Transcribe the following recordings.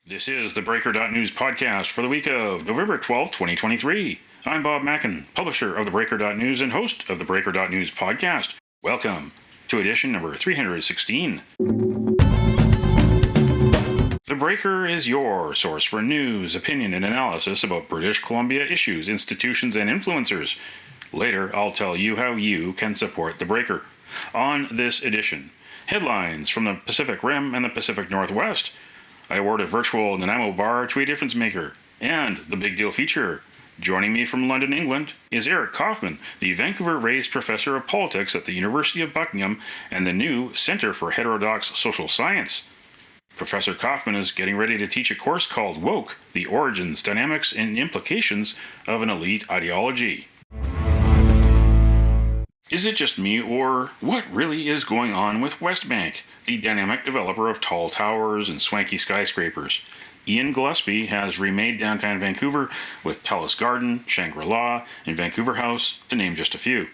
This is the Breaker.news podcast for the week of November 12th, 2023. I'm Bob Mackin, publisher of theBreaker.news and host of the Breaker.news podcast. Welcome to edition number 316. The Breaker is your source for news, opinion, and analysis about British Columbia issues, institutions, and influencers. Later, I'll tell you how you can support the Breaker. On this edition, headlines from the Pacific Rim and the Pacific Northwest. I award a virtual Nanaimo bar to a difference maker. And the big deal feature. Joining me from London, England, is Eric Kaufmann, the Vancouver-raised professor of politics at the University of Buckingham and the new Centre for Heterodox Social Science. Professor Kaufmann is getting ready to teach a course called Woke, the Origins, Dynamics, and Implications of an Elite Ideology. Is it just me, or what really is going on with Westbank, the dynamic developer of tall towers and swanky skyscrapers? Ian Gillespie has remade downtown Vancouver with Telus Garden, Shangri-La, and Vancouver House, to name just a few.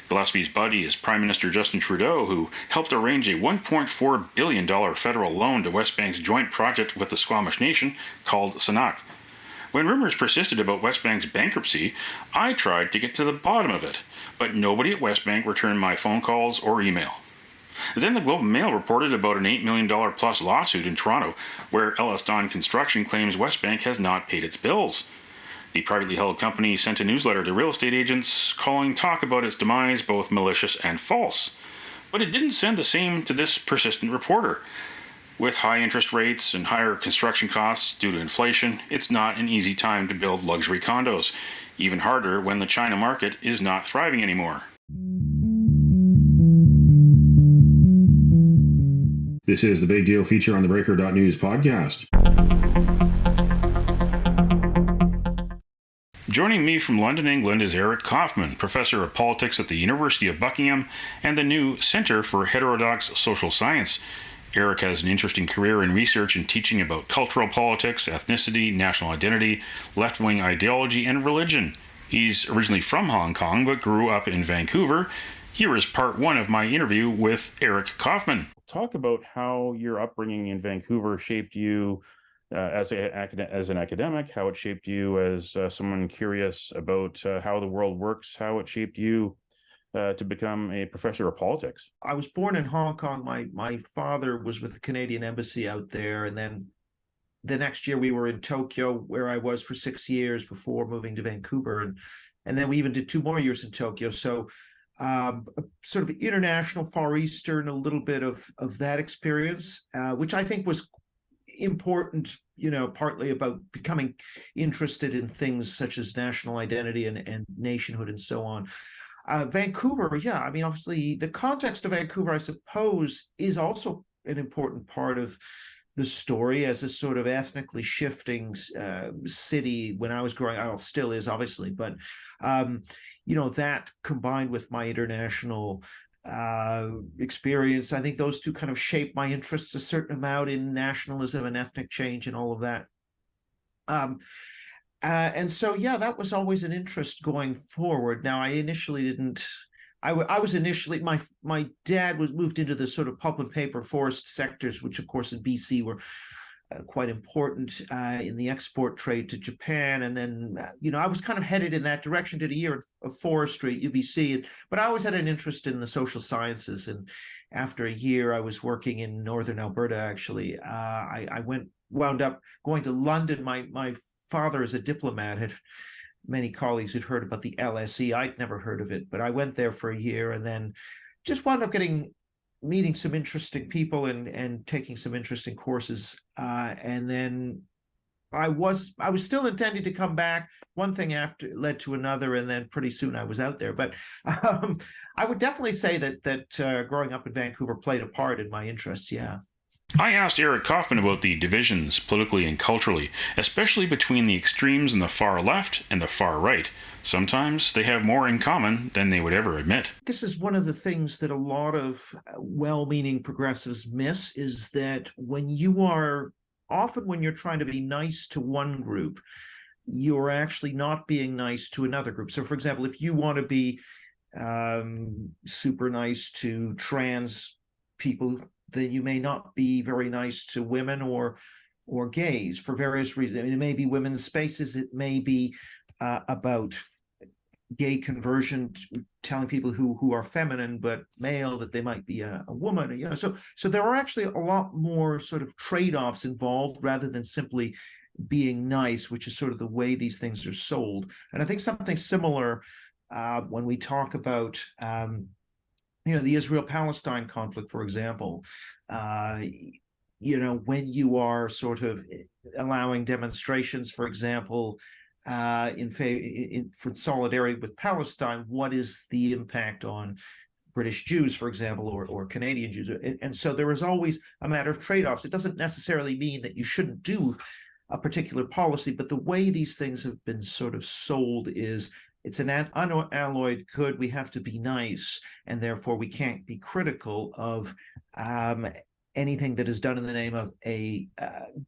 Gillespie's buddy is Prime Minister Justin Trudeau, who helped arrange a $1.4 billion federal loan to Westbank's joint project with the Squamish Nation called Sanak. When rumors persisted about Westbank's bankruptcy, I tried to get to the bottom of it, but nobody at Westbank returned my phone calls or email. Then the Globe and Mail reported about an $8 million plus lawsuit in Toronto, where Ellis Don Construction claims Westbank has not paid its bills. The privately held company sent a newsletter to real estate agents calling talk about its demise both malicious and false. But it didn't send the same to this persistent reporter. With high interest rates and higher construction costs due to inflation, it's not an easy time to build luxury condos. Even harder when the China market is not thriving anymore. This is the big deal feature on the Breaker.news podcast. Joining me from London, England is Eric Kaufmann, professor of politics at the University of Buckingham and the new Centre for Heterodox Social Science. Eric has an interesting career in research and teaching about cultural politics, ethnicity, national identity, left-wing ideology, and religion. He's originally from Hong Kong, but grew up in Vancouver. Here is part one of my interview with Eric Kaufmann. Talk about how your upbringing in Vancouver shaped you as an academic, how it shaped you as someone curious about how the world works, how it shaped you to become a professor of politics. I was born in Hong Kong. My father was with the Canadian Embassy out there, and then the next year we were in Tokyo, where I was for 6 years before moving to Vancouver, and then we even did 2 more years in Tokyo. So sort of international, Far Eastern, a little bit of that experience, which I think was important, partly about becoming interested in things such as national identity and nationhood and so on. Vancouver, yeah, I mean, obviously the context of Vancouver, I suppose, is also an important part of the story as a sort of ethnically shifting city when I was growing up. Well, still is, obviously, but that combined with my international experience, I think those two kind of shape my interests a certain amount in nationalism and ethnic change and all of that. And so, yeah, that was always an interest going forward. Now, I initially didn't. I was initially, my dad moved into the sort of pulp and paper forest sectors, which of course in BC were quite important in the export trade to Japan. And then, I was kind of headed in that direction, did a year of forestry at UBC, but I always had an interest in the social sciences. And after a year, I was working in Northern Alberta, actually. I wound up going to London. My father is a diplomat. Had many colleagues had heard about the LSE. I'd never heard of it, but I went there for a year and then just wound up meeting some interesting people and taking some interesting courses. And then I was still intending to come back. One thing after led to another, and then pretty soon I was out there. But I would definitely say that growing up in Vancouver played a part in my interests. Yeah. I asked Eric Kaufmann about the divisions politically and culturally, especially between the extremes in the far left and the far right. Sometimes they have more in common than they would ever admit. This is one of the things that a lot of well-meaning progressives miss, is that when you're trying to be nice to one group, you're actually not being nice to another group. So, for example, if you want to be super nice to trans people, then you may not be very nice to women or or gays for various reasons. I mean, it may be women's spaces, it may be about gay conversion, telling people who are feminine but male that they might be a woman, you know. So there are actually a lot more sort of trade-offs involved rather than simply being nice, which is sort of the way these things are sold. And I think something similar when we talk about the Israel-Palestine conflict, for example. When you are sort of allowing demonstrations, for example, for solidarity with Palestine, what is the impact on British Jews, for example, or Canadian Jews? And so there is always a matter of trade-offs. It doesn't necessarily mean that you shouldn't do a particular policy, but the way these things have been sort of sold is it's an unalloyed good. We have to be nice, and therefore we can't be critical of anything that is done in the name of a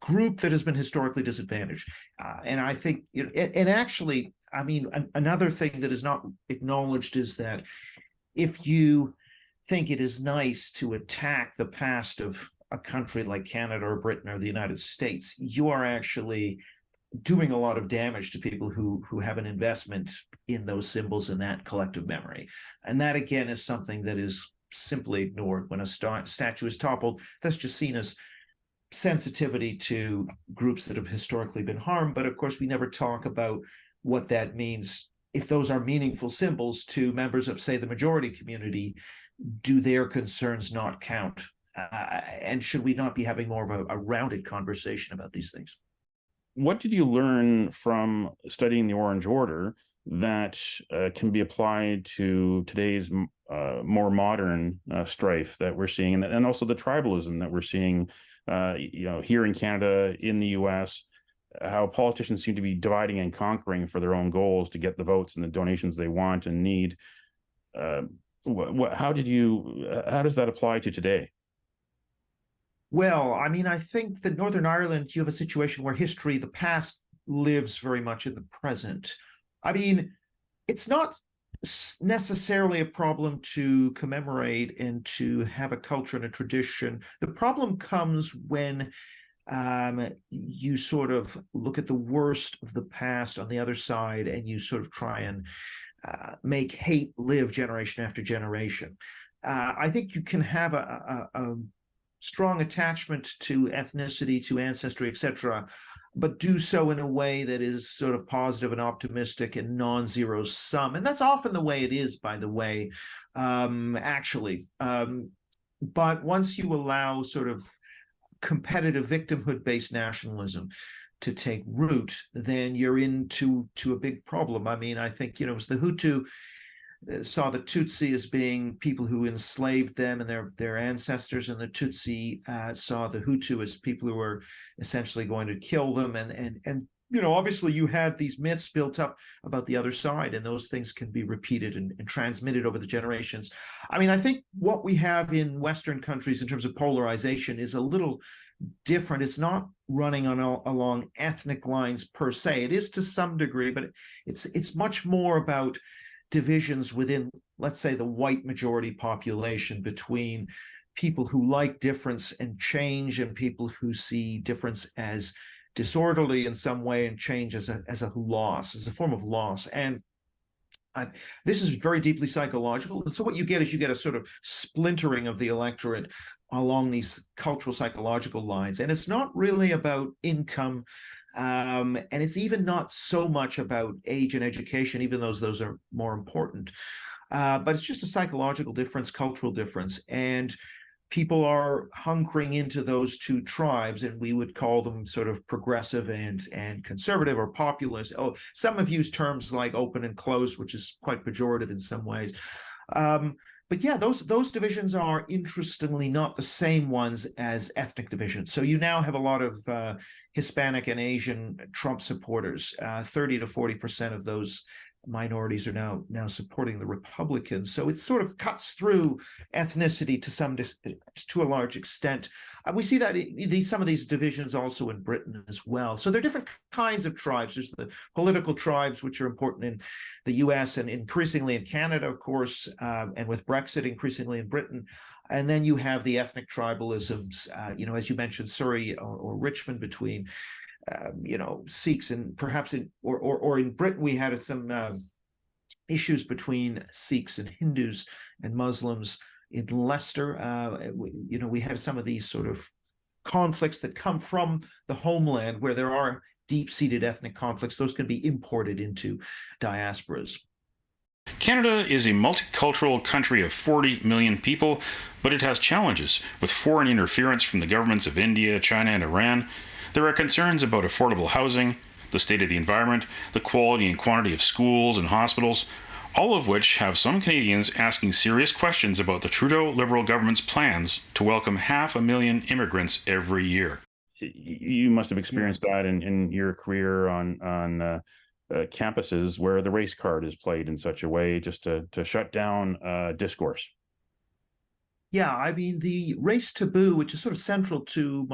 group that has been historically disadvantaged. And I think, and actually, I mean, another thing that is not acknowledged is that if you think it is nice to attack the past of a country like Canada or Britain or the United States, you are actually doing a lot of damage to people who have an investment in those symbols and that collective memory. And that, again, is something that is simply ignored. When a statue is toppled, that's just seen as sensitivity to groups that have historically been harmed. But of course, we never talk about what that means. If those are meaningful symbols to members of, say, the majority community, do their concerns not count? And should we not be having more of a rounded conversation about these things? What did you learn from studying the Orange Order that can be applied to today's more modern strife that we're seeing, and also the tribalism that we're seeing, here in Canada, in the U.S., how politicians seem to be dividing and conquering for their own goals to get the votes and the donations they want and need. How does that apply to today? Well, I mean, I think that Northern Ireland, you have a situation where history, the past, lives very much in the present. I mean, it's not necessarily a problem to commemorate and to have a culture and a tradition. The problem comes when you sort of look at the worst of the past on the other side and you sort of try and make hate live generation after generation. I think you can have a strong attachment to ethnicity, to ancestry, etc., but do so in a way that is sort of positive and optimistic and non-zero sum. And that's often the way it is, by the way, actually. But once you allow sort of competitive victimhood-based nationalism to take root, then you're into a big problem. I mean, I think, it was the Hutu saw the Tutsi as being people who enslaved them and their ancestors, and the Tutsi saw the Hutu as people who were essentially going to kill them. And obviously you have these myths built up about the other side, and those things can be repeated and transmitted over the generations. I mean, I think what we have in Western countries in terms of polarization is a little different. It's not running along ethnic lines per se. It is to some degree, but it's much more about divisions within, let's say, the white majority population between people who like difference and change and people who see difference as disorderly in some way and change as a loss, as a form of loss. And this is very deeply psychological. And so what you get is a sort of splintering of the electorate along these cultural psychological lines. And it's not really about income. And it's even not so much about age and education, even though those are more important. But it's just a psychological difference, cultural difference. And people are hunkering into those two tribes, and we would call them sort of progressive and conservative or populist. Oh, some have used terms like open and closed, which is quite pejorative in some ways. But yeah, those divisions are interestingly not the same ones as ethnic divisions. So you now have a lot of Hispanic and Asian Trump supporters. 30 to 40% of those minorities are now supporting the Republicans. So it sort of cuts through ethnicity to a large extent. We see that some of these divisions also in Britain as well. So there are different kinds of tribes. There's the political tribes, which are important in the US and increasingly in Canada, of course, and with Brexit increasingly in Britain. And then you have the ethnic tribalisms, as you mentioned, Surrey or Richmond between Sikhs and perhaps in Britain we had some issues between Sikhs and Hindus and Muslims in Leicester. We had some of these sort of conflicts that come from the homeland where there are deep-seated ethnic conflicts. Those can be imported into diasporas. Canada is a multicultural country of 40 million people, but it has challenges with foreign interference from the governments of India, China, and Iran. There are concerns about affordable housing, the state of the environment, the quality and quantity of schools and hospitals, all of which have some Canadians asking serious questions about the Trudeau Liberal government's plans to welcome 500,000 immigrants every year. You must have experienced that in your career on campuses where the race card is played in such a way just to shut down discourse. Yeah, I mean, the race taboo, which is sort of central to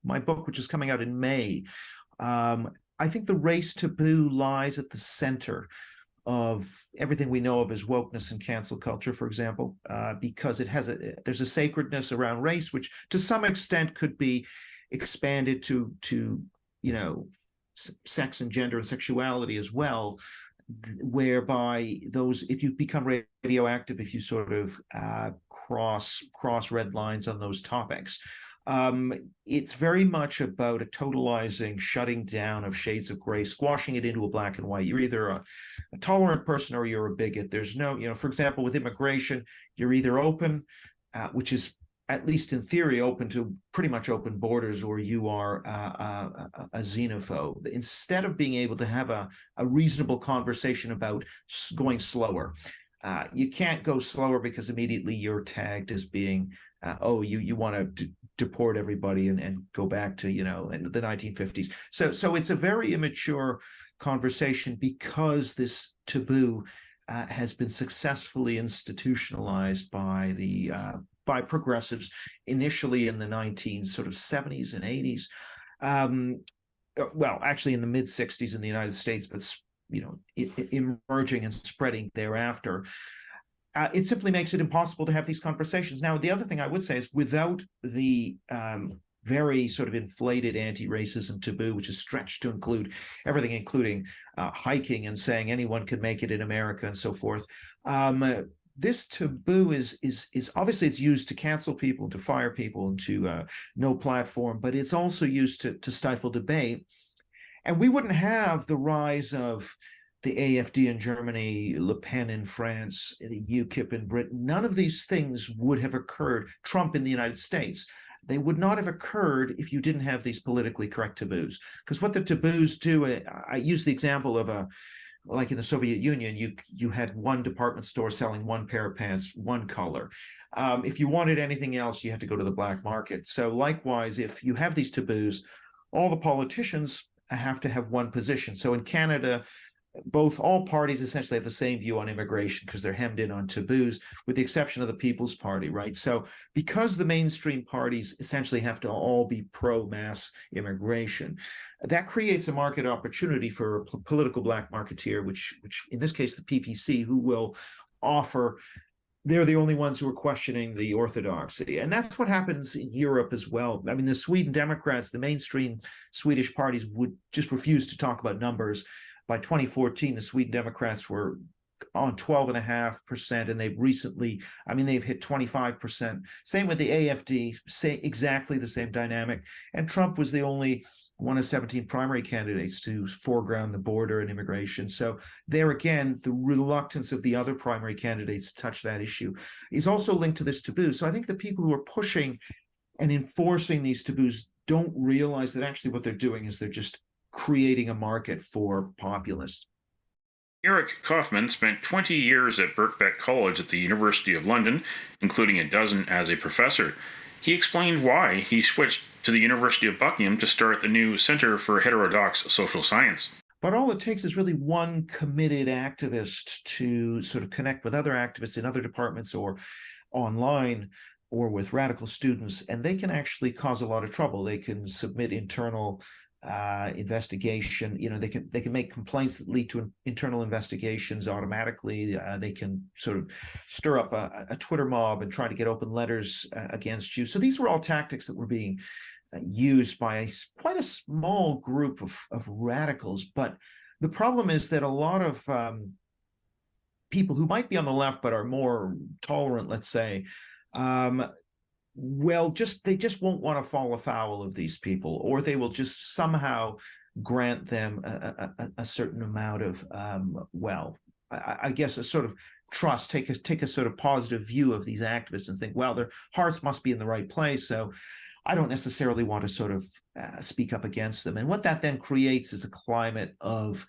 my book, which is coming out in May. I think the race taboo lies at the center of everything we know of as wokeness and cancel culture, for example, because there's a sacredness around race, which to some extent could be expanded to sex and gender and sexuality as well, whereby if you become radioactive, if you sort of cross red lines on those topics, it's very much about a totalizing shutting down of shades of gray, squashing it into a black and white. You're either a tolerant person or you're a bigot. There's no, for example, with immigration, you're either open, which is at least in theory open to pretty much open borders, or you are a xenophobe. Instead of being able to have a reasonable conversation about going slower, you can't go slower because immediately you're tagged as being, you want to deport everybody and go back to, in the 1950s. So it's a very immature conversation because this taboo has been successfly institutionalized by progressives initially in the 70s and 80s. Well, actually in the mid 60s in the United States, but emerging and spreading thereafter. It simply makes it impossible to have these conversations. Now, the other thing I would say is without the very sort of inflated anti-racism taboo, which is stretched to include everything, including hiking and saying anyone can make it in America and so forth. This taboo is obviously it's used to cancel people, to fire people, and to no platform, but it's also used to stifle debate. And we wouldn't have the rise of the AfD in Germany, Le Pen in France, the UKIP in Britain. None of these things would have occurred. Trump in the United States. They would not have occurred if you didn't have these politically correct taboos. Because what the taboos do, I use the example of like in the Soviet Union, you had one department store selling one pair of pants, one color. If you wanted anything else, you had to go to the black market. So likewise, if you have these taboos, all the politicians have to have one position. So in Canada, all parties essentially have the same view on immigration because they're hemmed in on taboos, with the exception of the People's Party, right? So because the mainstream parties essentially have to all be pro-mass immigration, that creates a market opportunity for a political black marketeer, which in this case, the PPC, who will offer, they're the only ones who are questioning the orthodoxy. And that's what happens in Europe as well. I mean, the Sweden Democrats, the mainstream Swedish parties would just refuse to talk about numbers. By 2014, the Sweden Democrats were on 12.5%, and they've hit 25%. Same with the AfD, exactly the same dynamic. And Trump was the only one of 17 primary candidates to foreground the border and immigration. So there again, the reluctance of the other primary candidates to touch that issue is also linked to this taboo. So I think the people who are pushing and enforcing these taboos don't realize that actually what they're doing is they're just creating a market for populists. Eric Kaufmann spent 20 years at Birkbeck College at the University of London, including a dozen as a professor. He explained why he switched to the University of Buckingham to start the new Center for Heterodox Social Science. But all it takes is really one committed activist to sort of connect with other activists in other departments or online or with radical students, and they can actually cause a lot of trouble. They can submit internal investigation. They can make complaints that lead to internal investigations automatically. They can sort of stir up a Twitter mob and try to get open letters against you. So these were all tactics that were being used by quite a small group of radicals. But the problem is that a lot of people who might be on the left but are more tolerant, let's say, they just won't want to fall afoul of these people, or they will just somehow grant them a certain amount of, I guess a sort of trust, take a sort of positive view of these activists and think, well, their hearts must be in the right place, so I don't necessarily want to sort of speak up against them. And what that then creates is a climate of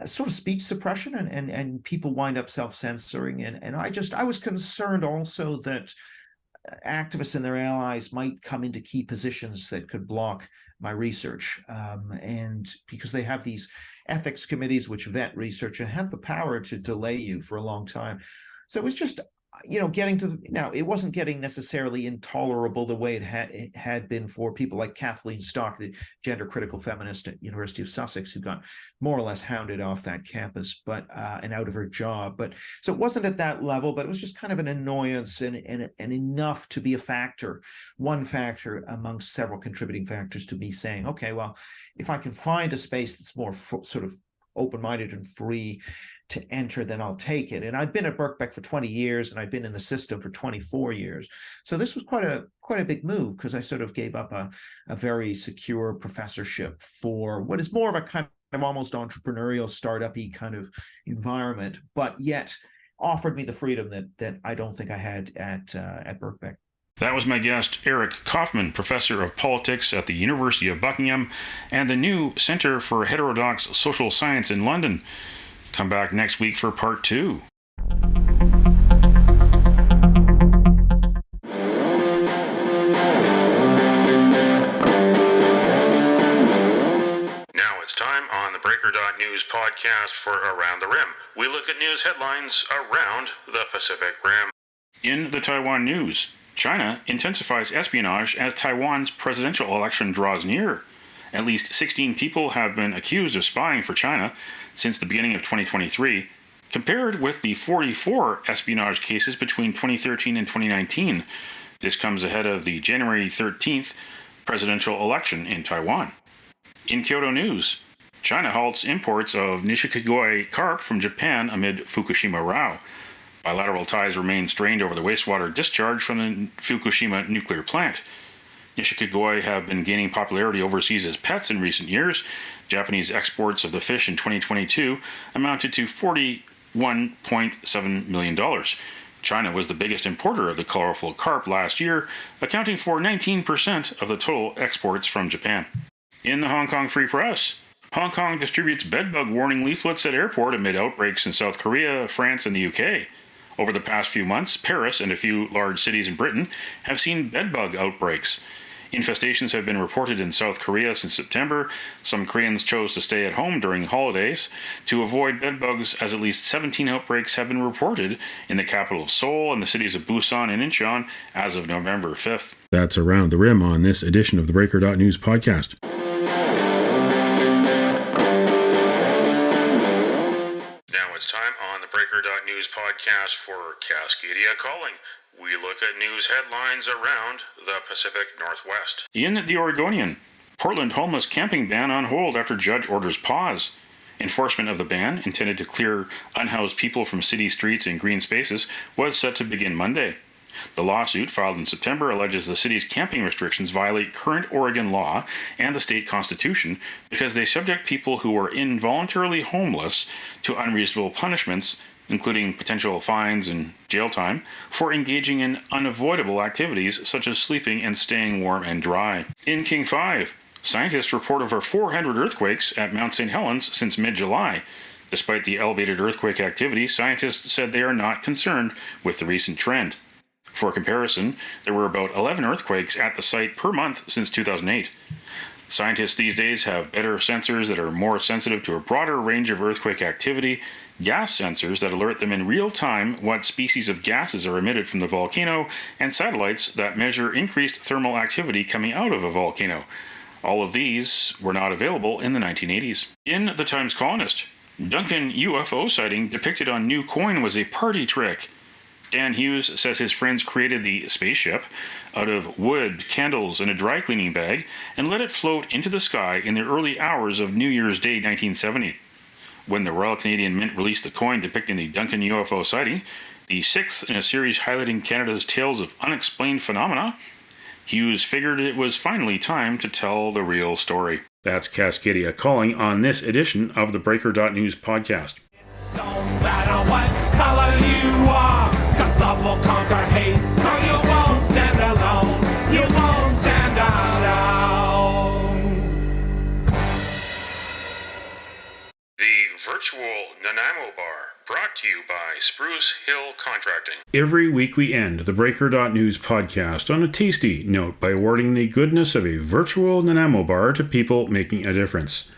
sort of speech suppression, and people wind up self-censoring. And I was concerned also that activists and their allies might come into key positions that could block my research. And because they have these ethics committees which vet research and have the power to delay you for a long time. So it was just, getting to now, it wasn't getting necessarily intolerable the way it had been for people like Kathleen Stock, the gender critical feminist at University of Sussex, who got more or less hounded off that campus, but and out of her job. But so it wasn't at that level, but it was just kind of an annoyance and enough to be one factor amongst several contributing factors to me saying, okay, well, if I can find a space that's more sort of open-minded and free to enter, then I'll take it. And I'd been at Birkbeck for 20 years, and I'd been in the system for 24 years. So this was quite a big move, because I sort of gave up a very secure professorship for what is more of a kind of almost entrepreneurial, startup-y kind of environment, but yet offered me the freedom that I don't think I had at Birkbeck. That was my guest, Eric Kaufmann, professor of politics at the University of Buckingham and the new Centre for Heterodox Social Science in London. Come back next week for part 2. Now it's time on the theBreaker.news podcast for Around the Rim. We look at news headlines around the Pacific Rim. In the Taiwan news, China intensifies espionage as Taiwan's presidential election draws near. At least 16 people have been accused of spying for China since the beginning of 2023, compared with the 44 espionage cases between 2013 and 2019. This comes ahead of the January 13th presidential election in Taiwan. In Kyoto news, China halts imports of Nishikigoi carp from Japan amid Fukushima row. Bilateral ties remain strained over the wastewater discharge from the Fukushima nuclear plant. Nishikigoi have been gaining popularity overseas as pets in recent years. Japanese exports of the fish in 2022 amounted to $41.7 million. China was the biggest importer of the colorful carp last year, accounting for 19% of the total exports from Japan. In the Hong Kong Free Press, Hong Kong distributes bedbug warning leaflets at airport amid outbreaks in South Korea, France, and the UK. Over the past few months, Paris and a few large cities in Britain have seen bedbug outbreaks. Infestations have been reported in South Korea since September. Some Koreans chose to stay at home during holidays to avoid bedbugs, as at least 17 outbreaks have been reported in the capital of Seoul and the cities of Busan and Incheon as of November 5th. That's Around the Rim on this edition of the Breaker.news podcast. Now it's time on the Breaker.news podcast for Cascadia Calling. We look at news headlines around the Pacific Northwest. In the Oregonian, Portland homeless camping ban on hold after judge orders pause. Enforcement of the ban, intended to clear unhoused people from city streets and green spaces, was set to begin Monday. The lawsuit, filed in September, alleges the city's camping restrictions violate current Oregon law and the state constitution because they subject people who are involuntarily homeless to unreasonable punishments, including potential fines and jail time, for engaging in unavoidable activities such as sleeping and staying warm and dry. In King 5, scientists report over 400 earthquakes at Mount St. Helens since mid-July. Despite the elevated earthquake activity, scientists said they are not concerned with the recent trend. For comparison, there were about 11 earthquakes at the site per month since 2008. Scientists these days have better sensors that are more sensitive to a broader range of earthquake activity, gas sensors that alert them in real time what species of gases are emitted from the volcano, and satellites that measure increased thermal activity coming out of a volcano. All of these were not available in the 1980s. In the Times Colonist, Duncan UFO sighting depicted on new coin was a party trick. Dan Hughes says his friends created the spaceship out of wood, candles, and a dry cleaning bag and let it float into the sky in the early hours of New Year's Day 1970. When the Royal Canadian Mint released the coin depicting the Duncan UFO sighting, the sixth in a series highlighting Canada's tales of unexplained phenomena, Hughes figured it was finally time to tell the real story. That's Cascadia calling on this edition of the Breaker.news podcast. Don't matter what color you are, 'cause love will conquer hate, so you won't stand alone, you won't stand alone. The virtual Nanaimo Bar, brought to you by Spruce Hill Contracting. Every week we end the Breaker.news podcast on a tasty note by awarding the goodness of a virtual Nanaimo Bar to people making a difference.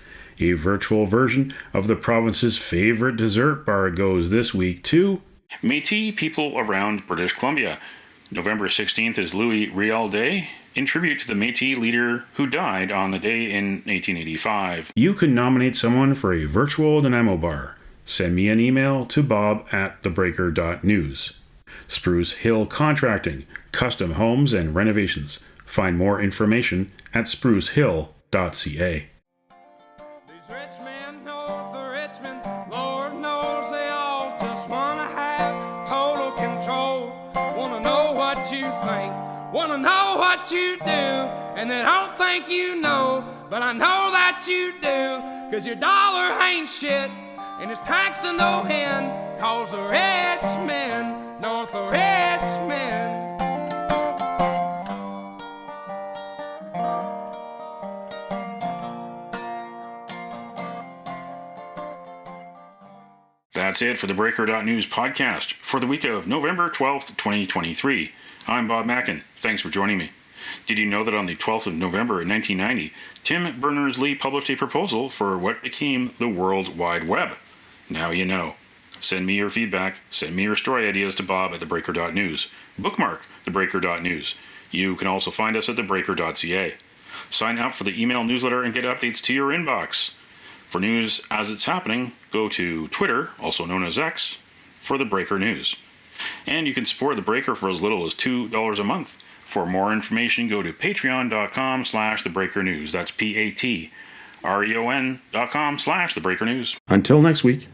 A virtual version of the province's favorite dessert bar goes this week to Métis people around British Columbia. November 16th is Louis Riel Day, in tribute to the Métis leader who died on the day in 1885. You can nominate someone for a virtual Nanaimo Bar. Send me an email to bob@theBreaker.news. Spruce Hill Contracting, custom homes and renovations. Find more information at sprucehill.ca. These rich men north of Richmond, Lord knows they all just wanna have total control. Wanna know what you think, wanna know what you do, and they don't think you know, but I know that you do, 'cause your dollar ain't shit, and it's taxed to no end, 'cause the rich men north of Richmond. That's it for the Breaker.news podcast for the week of November 12th, 2023. I'm Bob Mackin. Thanks for joining me. Did you know that on the 12th of November in 1990, Tim Berners-Lee published a proposal for what became the World Wide Web? Now you know. Send me your feedback. Send me your story ideas to bob@theBreaker.news. Bookmark theBreaker.news. You can also find us at theBreaker.ca. Sign up for the email newsletter and get updates to your inbox. For news as it's happening, go to Twitter, also known as X, for the Breaker News. And you can support the Breaker for as little as $2 a month. For more information, go to patreon.com/thebreakernews. That's PATREON.com/thebreakernews. Until next week.